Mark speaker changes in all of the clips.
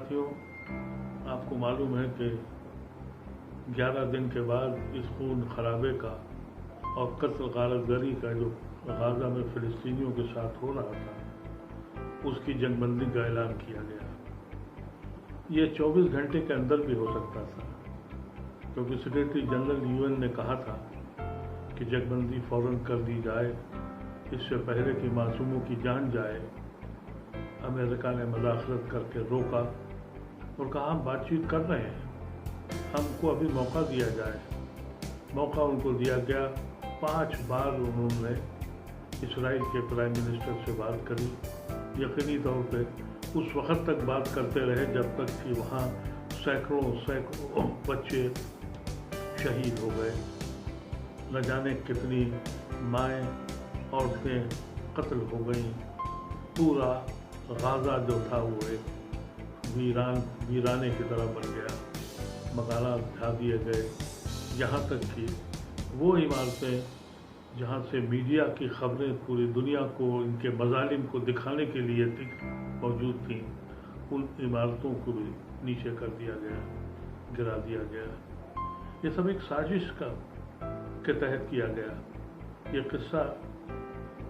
Speaker 1: साथियों, आपको मालूम है कि 11 दिन के बाद इस खून खराबे का और कत्ल गारतगरी का जो गाजा में फ़िलिस्तीनियों के साथ हो रहा था, उसकी जंगबंदी का ऐलान किया गया। ये 24 घंटे के अंदर भी हो सकता था, क्योंकि सेक्रेटरी जनरल यूएन ने कहा था कि जंगबंदी फौरन कर दी जाए, इससे पहले कि मासूमों की जान जाए। अमेरिका ने मदाखलत करके रोका और कहा हम बातचीत कर रहे हैं, हमको अभी मौका दिया जाए। मौका उनको दिया गया। 5 बार उन्होंने इसराइल के प्राइम मिनिस्टर से बात करी। यकीनी तौर पे उस वक्त तक बात करते रहे जब तक कि वहाँ सैकड़ों बच्चे शहीद हो गए। न जाने कितनी माएँ औरतें कत्ल हो गईं। पूरा गाजा जो था वो एक वीराने की तरह बन गया। मकानात ढा दिए गए, यहाँ तक कि वो इमारतें जहाँ से मीडिया की खबरें पूरी दुनिया को इनके मजालिम को दिखाने के लिए मौजूद थीं, उन इमारतों को भी नीचे कर दिया गया, गिरा दिया गया। ये सब एक साजिश के तहत किया गया। ये किस्सा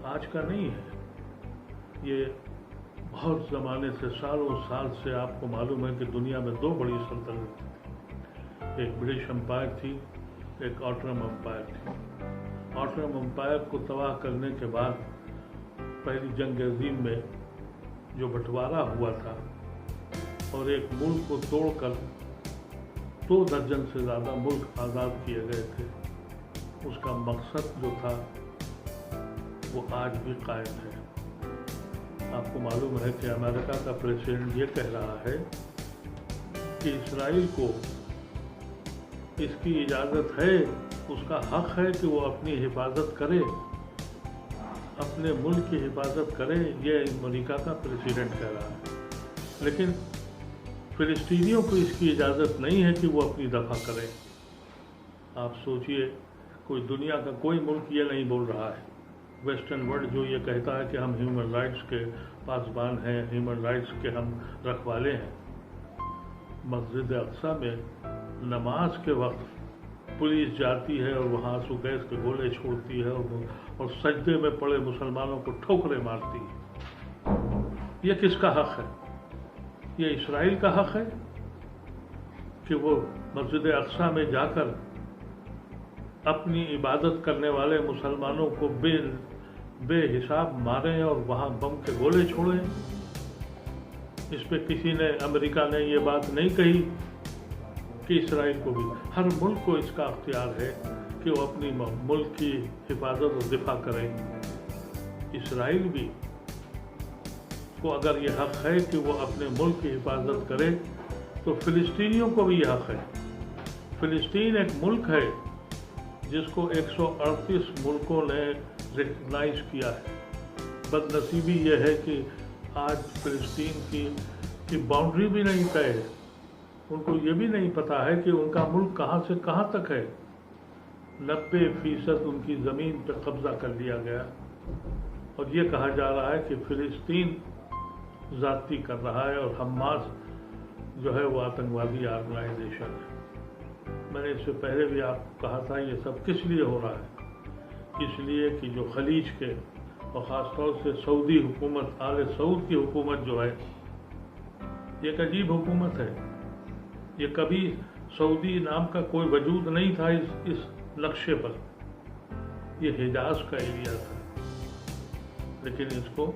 Speaker 1: आज का नहीं है, ये बहुत ज़माने से, सालों साल से आपको मालूम है कि दुनिया में 2 बड़ी सल्तनत थी। एक ब्रिटिश एम्पायर थी, एक ऑटोनम एम्पायर थी। ऑटोनम एम्पायर को तबाह करने के बाद पहली जंग अजीम में जो बंटवारा हुआ था और एक मुल्क को तोड़कर 2 दर्जन से ज़्यादा मुल्क आज़ाद किए गए थे, उसका मकसद जो था वो आज भी कायम है। आपको मालूम है कि अमेरिका का प्रेसिडेंट ये कह रहा है कि इसराइल को इसकी इजाज़त है, उसका हक है कि वो अपनी हिफाजत करे, अपने मुल्क की हिफाजत करे। ये अमेरिका का प्रेसिडेंट कह रहा है। लेकिन फ़िलिस्तीनियों को इसकी इजाज़त नहीं है कि वो अपनी दफ़ा करें। आप सोचिए, कोई दुनिया का कोई मुल्क ये नहीं बोल रहा है। वेस्टर्न वर्ल्ड जो ये कहता है कि हम ह्यूमन राइट्स के पासबान हैं, ह्यूमन राइट्स के हम रखवाले हैं, मस्जिद अक्सा में नमाज के वक्त पुलिस जाती है और वहाँ आंसू गैस के गोले छोड़ती है और सजदे में पड़े मुसलमानों को ठोकरें मारती है। ये किसका हक है? ये इसराइल का हक है कि वो मस्जिद अक्सा में जाकर अपनी इबादत करने वाले मुसलमानों को बेहिसाब मारें और वहाँ बम के गोले छोड़ें? इस पे किसी ने, अमेरिका ने ये बात नहीं कही कि इसराइल को भी, हर मुल्क को इसका अख्तियार है कि वो अपनी मुल्क की हिफाजत और दिफा करें। इसराइल भी को अगर ये हक है कि वो अपने मुल्क की हिफाजत करे, तो फ़िलिस्तीनियों को भी ये हक है। फ़िलिस्तीन एक मुल्क है जिसको 138 मुल्कों ने रिकग्नाइज किया है। बदनसीबी ये है कि आज फ़िलिस्तीन की बाउंड्री भी नहीं तय है। उनको ये भी नहीं पता है कि उनका मुल्क कहाँ से कहाँ तक है। 90% उनकी ज़मीन पर कब्ज़ा कर लिया गया और ये कहा जा रहा है कि फ़िलिस्तीन ज़्यादती कर रहा है और हमास जो है वो आतंकवादी ऑर्गेनाइजेशन है। मैंने इससे पहले भी आपको कहा था, ये सब किस लिए हो रहा है? इसलिए कि जो खलीज के और ख़ासतौर से सऊदी हुकूमत, आले सऊद की हुकूमत जो है, ये एक अजीब हुकूमत है। ये कभी सऊदी नाम का कोई वजूद नहीं था इस नक्शे पर। ये हिजाज का एरिया था, लेकिन इसको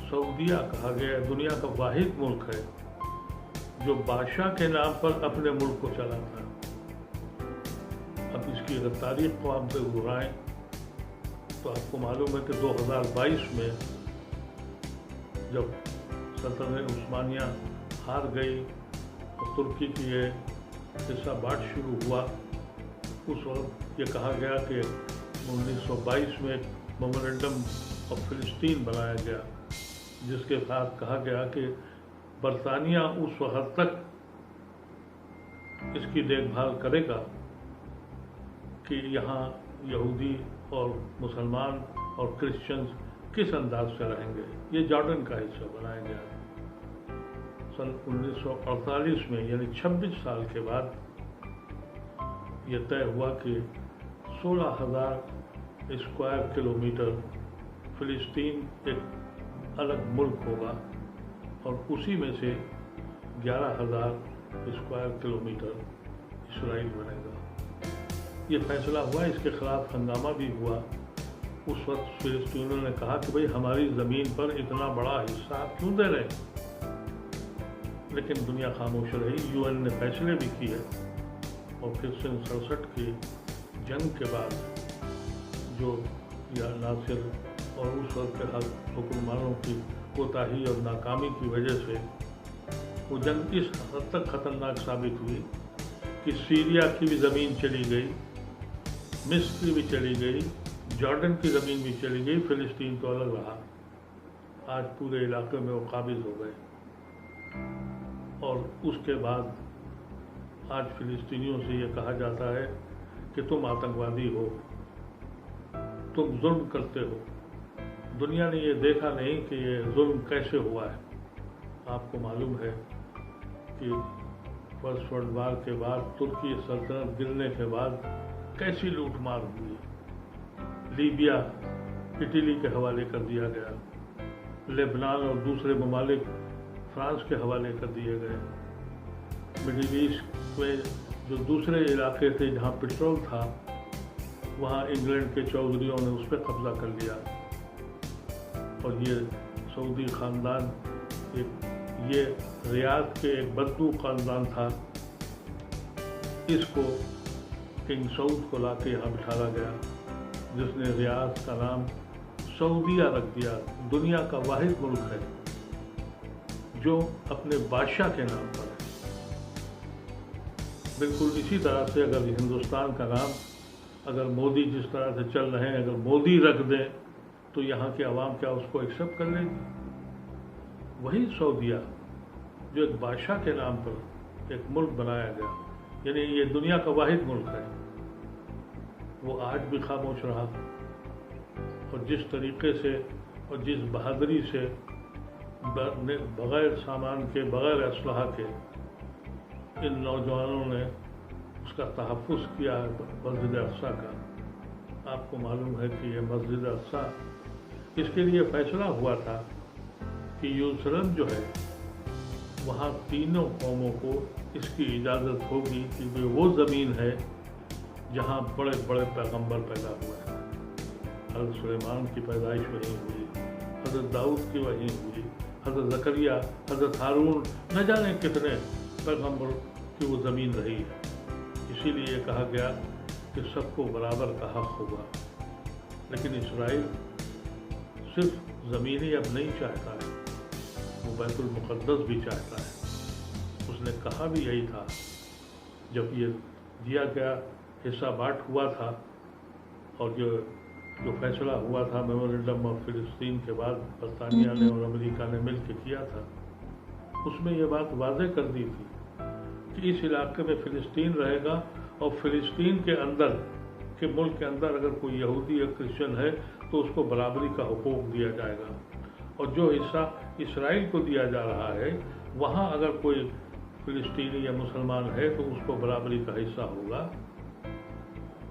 Speaker 1: सऊदिया कहा गया। दुनिया का वाहिद मुल्क है जो बादशाह के नाम पर अपने मुल्क को चलाता है। अब इसकी अगर तारीख को आप दोहराएं तो आपको मालूम है कि 2022 में जब सल्तनत उस्मानिया हार गई और तुर्की की ये हिस्सा बाट शुरू हुआ, उस वक्त ये कहा गया कि 1922 में एक मेमोरेंडम ऑफ फ़िलिस्तीन बनाया गया, जिसके साथ कहा गया कि बरतानिया उस वक्त तक इसकी देखभाल करेगा कि यहाँ यहूदी और मुसलमान और क्रिश्चियंस किस अंदाज से रहेंगे। ये जॉर्डन का हिस्सा बनाया गया। सन 1948 में, यानी 26 साल के बाद यह तय हुआ कि 16,000 स्क्वायर किलोमीटर फिलिस्तीन एक अलग मुल्क होगा और उसी में से 11,000 स्क्वायर किलोमीटर इसराइल बनेगा। ये फैसला हुआ, इसके खिलाफ हंगामा भी हुआ। उस वक्त फिलिस्तीनियों ने कहा कि भाई हमारी ज़मीन पर इतना बड़ा हिस्सा आप क्यों दे रहे हैं, लेकिन दुनिया खामोश रही। यूएन ने फैसले भी किए और फिर सन 67 की जंग के बाद जो या नासिर और उस वक्त के हुक्मरानों की कोताही और नाकामी की वजह से वो जंग इस हद तक खतरनाक साबित हुई कि सीरिया की भी ज़मीन चली गई, मिस्र की भी चली गई, जॉर्डन की ज़मीन भी चली गई, फिलिस्तीन तो अलग रहा। आज पूरे इलाके में वो काबिज हो गए और उसके बाद आज फिलिस्तीनियों से ये कहा जाता है कि तुम आतंकवादी हो, तुम जुल्म करते हो। दुनिया ने ये देखा नहीं कि ये जुल्म कैसे हुआ है। आपको मालूम है कि फर्स्ट वर्ल्ड वार के बाद तुर्की सल्तनत गिरने के बाद कैसी लूटमार हुई। लीबिया इटली के हवाले कर दिया गया, लेबनान और दूसरे ममालिक फ्रांस के हवाले कर दिए गए। मिडिल ईस्ट में जो दूसरे इलाके थे जहाँ पेट्रोल था, वहाँ इंग्लैंड के चौधरियों ने उस पर कब्जा कर लिया और ये सऊदी ख़ानदान ये रियाद के एक बदबू ख़ानदान था, इसको किंग सऊद को लाके यहाँ बिठाया गया, जिसने रियाद का नाम सऊदिया रख दिया। दुनिया का वाहिद मुल्क है जो अपने बादशाह के नाम पर है। बिल्कुल इसी तरह से अगर हिंदुस्तान का नाम, अगर मोदी जिस तरह से चल रहे हैं, अगर मोदी रख दें तो यहाँ की आवाम क्या उसको एक्सेप्ट कर लेगी? वही सऊदिया जो एक बादशाह के नाम पर एक मुल्क बनाया गया, यानी ये दुनिया का वाहिद मुल्क है, वो आज भी खामोश रहा। और जिस तरीके से और जिस बहादुरी से बग़ैर सामान के, बग़ैर असलहा के इन नौजवानों ने उसका तहफ़्फ़ुज़ किया है मस्जिद अक़सा का। आपको मालूम है कि ये मस्जिद अक़सा, इसके लिए फ़ैसला हुआ था कि यरूशलेम जो है वहाँ तीनों कौमों को इसकी इजाज़त होगी कि वो ज़मीन है जहाँ बड़े बड़े पैगंबर पैदा हुए हैं। हज़रत सुलेमान की पैदाइश वहीं हुई, हज़रत दाऊद की वहीं हुई, हज़रत ज़करिया, हज़रत हारून, न जाने कितने पैगंबर की वो ज़मीन रही है। इसीलिए कहा गया कि सबको बराबर का हक़ होगा। लेकिन इसराइल सिर्फ ज़मीन ही अब नहीं चाहता है, वो बैतुल मुक़द्दस भी चाहता है। उसने कहा भी यही था जब ये दिया गया हिस्सा बाँट हुआ था और जो फैसला हुआ था मेमोरेंडम ऑफ फिलिस्तीन के बाद बरतानिया ने और अमेरिका ने मिल के किया था, उसमें ये बात वाज़ेह कर दी थी कि इस इलाके में फ़िलिस्तीन रहेगा और फ़िलिस्तीन के अंदर के मुल्क के अंदर अगर कोई यहूदी या क्रिश्चियन है तो उसको बराबरी का हुकूक दिया जाएगा। और जो हिस्सा इसराइल को दिया जा रहा है वहाँ अगर कोई फ़िलिस्तीनी या मुसलमान है तो उसको बराबरी का हिस्सा होगा।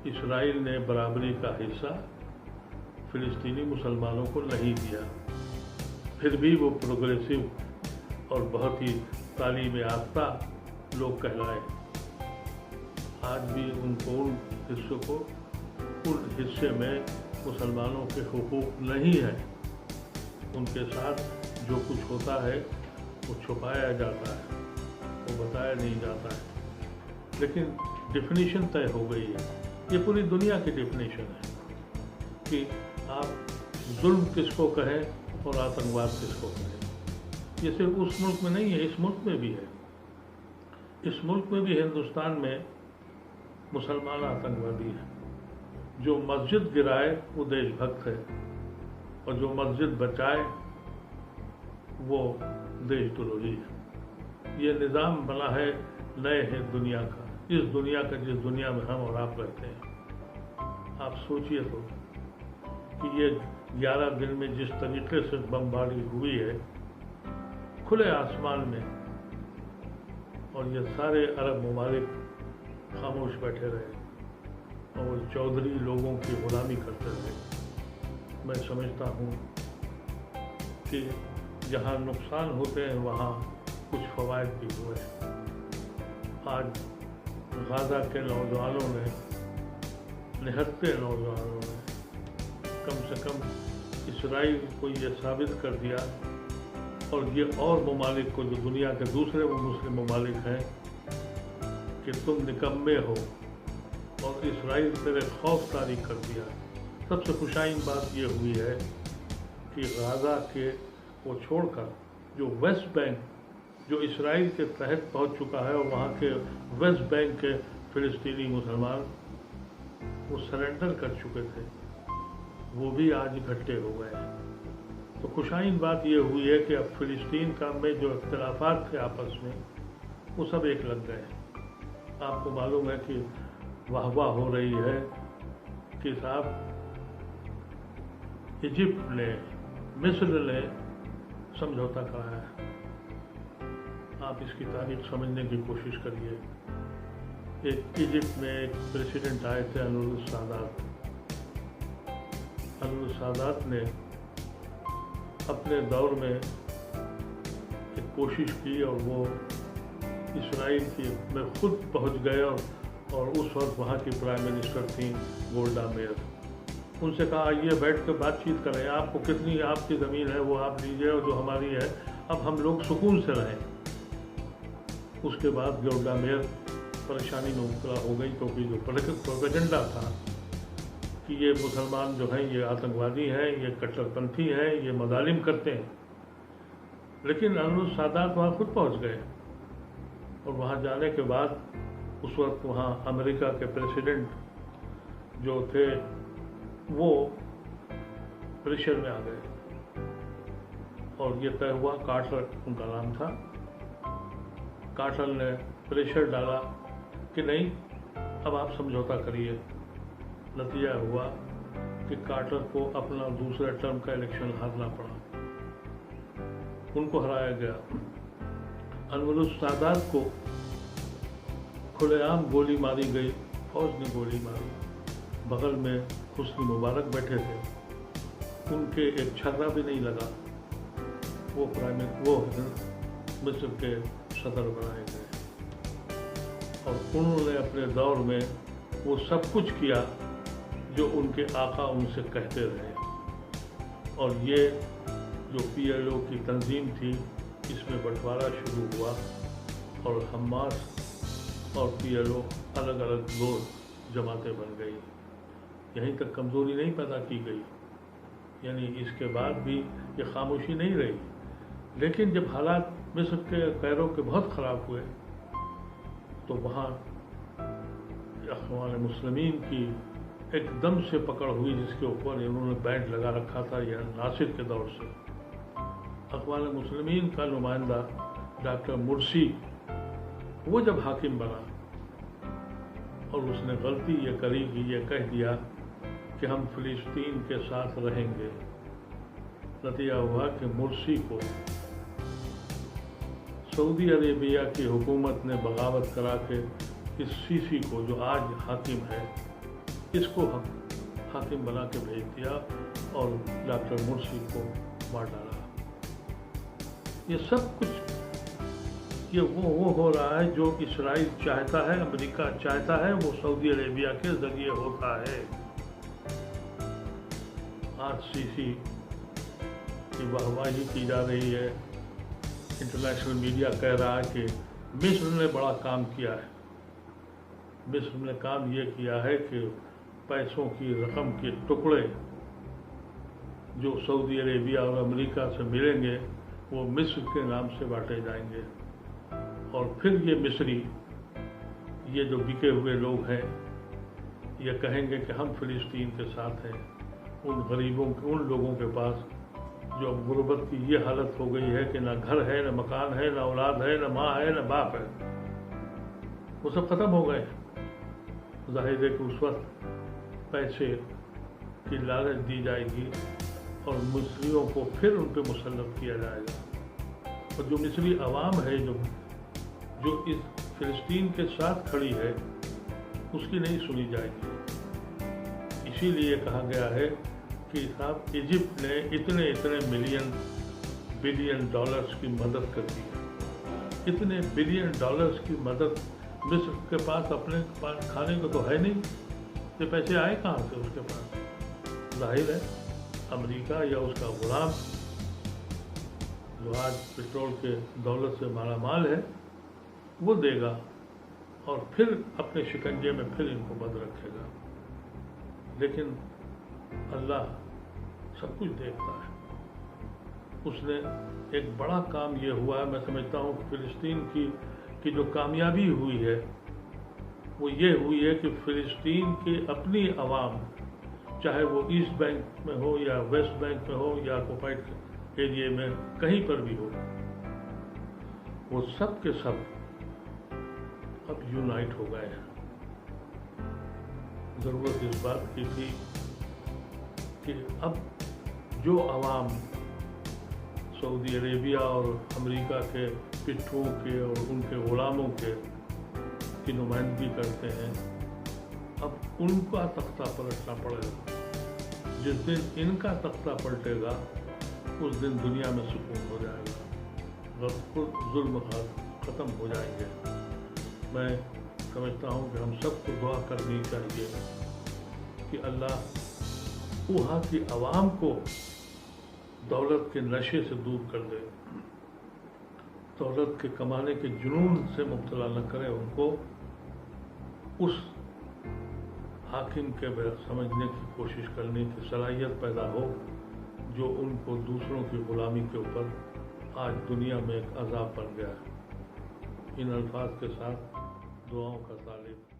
Speaker 1: इसराइल ने बराबरी का हिस्सा फ़िलिस्तीनी मुसलमानों को नहीं दिया, फिर भी वो प्रोग्रेसिव और बहुत ही तालीम याफ्ता लोग कहलाए। आज भी उनको उन हिस्से में मुसलमानों के हुकूक नहीं है। उनके साथ जो कुछ होता है वो छुपाया जाता है, वो बताया नहीं जाता है। लेकिन डेफिनेशन तय हो गई है, ये पूरी दुनिया की डेफिनेशन है कि आप जुल्म किसको कहें और आतंकवाद किसको कहें। ये सिर्फ उस मुल्क में नहीं है, इस मुल्क में भी है। इस मुल्क में भी हिंदुस्तान में मुसलमान आतंकवादी हैं। जो मस्जिद गिराए वो देशभक्त है और जो मस्जिद बचाए वो देशद्रोही है। ये निज़ाम बना है नए है दुनिया का, इस दुनिया का जिस दुनिया में हम और आप रहते हैं। आप सोचिए तो कि ये 11 दिन में जिस तरीके से बमबारी हुई है खुले आसमान में, اور یہ سارے عرب ممالک خاموش بیٹھے رہے اور چودھری لوگوں کی غلامی کرتے رہے۔ میں سمجھتا ہوں کہ جہاں نقصان ہوتے ہیں وہاں کچھ فوائد بھی ہوئے۔ آج غزہ کے نوجوانوں نے، نہتے نوجوانوں نے کم سے کم اسرائیل کو یہ ثابت کر دیا، اور یہ اور ممالک کو جو دنیا کے دوسرے مسلم ممالک ہیں، کہ تم نکمے ہو، اور اسرائیل تیرے خوف طاری کر دیا۔ سب سے خوشائن بات یہ ہوئی ہے کہ غزہ کے کو چھوڑ کر جو ویسٹ بینک، جو اسرائیل کے تحت پہنچ چکا ہے، اور وہاں کے ویسٹ بینک کے فلسطینی مسلمان وہ سرنڈر کر چکے تھے، وہ بھی آج اکٹھے ہو گئے ہیں۔ تو خوشائن بات یہ ہوئی ہے کہ اب فلسطین کا میں جو اختلافات تھے آپس میں، وہ سب ایک لگ گئے ہیں۔ آپ کو معلوم ہے کہ واہ واہ ہو رہی ہے کہ صاحب ایجپٹ نے، مصر نے سمجھوتا کرایا ہے۔ آپ اس کی تاریخ سمجھنے کی کوشش کریے۔ ایک ایجپٹ میں ایک پریسیڈنٹ آئے تھے انور السادات۔ انور السادات نے اپنے دور میں ایک کوشش کی، اور وہ اسرائیل کی میں خود پہنچ گئے، اور اس وقت وہاں کی پرائم منسٹر تھیں گولڈا میئر۔ ان سے کہا آئیے بیٹھ کے بات چیت کریں، آپ کو کتنی آپ کی زمین ہے وہ آپ لیجیے، اور جو ہماری ہے اب ہم لوگ سکون سے رہیں۔ اس کے بعد گولڈا میئر پریشانی میں مبتلا ہو گئی، کیونکہ جو پروپیگنڈا تھا کہ یہ مسلمان جو ہیں یہ آتنکوادی ہیں، یہ کٹر پنتھی ہیں، یہ مظالم کرتے ہیں۔ لیکن انور السادات وہاں خود پہنچ گئے، اور وہاں جانے کے بعد اس وقت وہاں امریکہ کے پریسیڈنٹ جو تھے وہ پریشر میں آ گئے، اور یہ طے ہوا، کارٹر ان کا نام تھا، کارٹر نے پریشر ڈالا کہ نہیں اب آپ سمجھوتا کریے۔ نتیجہ ہوا کہ کارٹر کو اپنا دوسرے ٹرم کا الیکشن ہارنا پڑا، ان کو ہرایا گیا۔ انور السادات کو کھلے عام گولی ماری گئی، فوج نے گولی ماری۔ بغل میں حسنی مبارک بیٹھے تھے، ان کے ایک چھرا بھی نہیں لگا، وہ مصر کے صدر بنائے گئے، اور انہوں نے اپنے دور میں وہ سب کچھ کیا جو ان کے آقا ان سے کہتے رہے۔ اور یہ جو پی ایل او کی تنظیم تھی، اس میں بٹوارا شروع ہوا، اور حماس اور پی ایل او الگ الگ دو جماعتیں بن گئی۔ یہیں تک کمزوری نہیں پیدا کی گئی، یعنی اس کے بعد بھی یہ خاموشی نہیں رہی۔ لیکن جب حالات مصر کے کیرو کے بہت خراب ہوئے، تو وہاں اخوان مسلمین کی ایک دم سے پکڑ ہوئی، جس کے اوپر انہوں نے بینڈ لگا رکھا تھا یہ ناصر کے دور سے۔ اخوان مسلمین کا نمائندہ ڈاکٹر مرسی، وہ جب حاکم بنا، اور اس نے غلطی یہ کری کہ یہ کہہ دیا کہ ہم فلسطین کے ساتھ رہیں گے، نتیجہ ہوا کہ مرسی کو سعودی عربیہ کی حکومت نے بغاوت کرا کے اس سیسی کو، جو آج حاکم ہے، اس کو حاکم بنا کے بھیج دیا، اور ڈاکٹر مرسی کو مار ڈالا۔ یہ سب کچھ یہ وہ ہو رہا ہے جو اسرائیل چاہتا ہے، امریکہ چاہتا ہے، وہ سعودی عربیہ کے ذریعے ہوتا ہے۔ آج سیسی کی واہواہی کی جا رہی ہے، انٹرنیشنل میڈیا کہہ رہا ہے کہ مصر نے بڑا کام کیا ہے۔ مصر نے کام یہ کیا ہے کہ پیسوں کی رقم کے ٹکڑے جو سعودی عربیہ اور امریکہ سے ملیں گے، وہ مصر کے نام سے بانٹے جائیں گے، اور پھر یہ مصری، یہ جو بکے ہوئے لوگ ہیں، یہ کہیں گے کہ ہم فلسطین کے ساتھ ہیں۔ ان غریبوں ان لوگوں کے پاس جو غربت کی یہ حالت ہو گئی ہے کہ نہ گھر ہے، نہ مکان ہے، نہ اولاد ہے، نہ ماں ہے، نہ باپ ہے، وہ سب ختم ہو گئے۔ ظاہر ہے کہ اس وقت پیسے کی لالچ دی جائے گی، اور مصریوں کو پھر ان پہ مسلط کیا جائے گا، اور جو مصری عوام ہے جو जो इस फिलिस्तीन के साथ खड़ी है उसकी नहीं सुनी जाएगी। इसीलिए कहा गया है कि साहब इजिप्ट ने इतने इतने मिलियन बिलियन डॉलर्स की मदद कर दी है। इतने बिलियन डॉलर्स की मदद मिस्र के पास अपने पास खाने को तो है नहीं, ये पैसे आए कहाँ से उसके पास? जाहिर है अमेरिका या उसका गुलाम जो आज पेट्रोल के दौलत से माला माल है वो देगा और फिर अपने शिकंजे में फिर इनको बंद रखेगा। लेकिन अल्लाह सब कुछ देखता है। उसने एक बड़ा काम ये हुआ है, मैं समझता हूँ फिलिस्तीन की जो कामयाबी हुई है वो ये हुई है कि फिलिस्तीन की अपनी आवाम, चाहे वो ईस्ट बैंक में हो या वेस्ट बैंक में हो या ऑक्युपाइड एरिया में कहीं पर भी हो, वो सब के सब अब यूनाइट हो गए हैं। ज़रूरत इस बात की थी कि अब जो आवाम सऊदी अरेबिया और अमेरिका के पिट्ठों के और उनके गुलामों की नुमाइंदगी करते हैं, अब उनका तख्ता पलटना पड़ेगा। जिस दिन इनका तख्ता पलटेगा उस दिन दुनिया में सुकून हो जाएगा, जुल्म ख़त्म हो जाएंगे। मैं समझता हूँ कि हम सबको दुआ करनी चाहिए कि अल्लाह वहाँ की आवाम को दौलत के नशे से दूर कर दे, दौलत के कमाने के जुनून से मुब्तला न करे, उनको उस हाकिम के समझने की कोशिश करने की सलाहियत पैदा हो जो उनको दूसरों की गुलामी के ऊपर आज दुनिया में एक अज़ाब बन गया है। इन अल्फाज के साथ दुआओं का तालिब।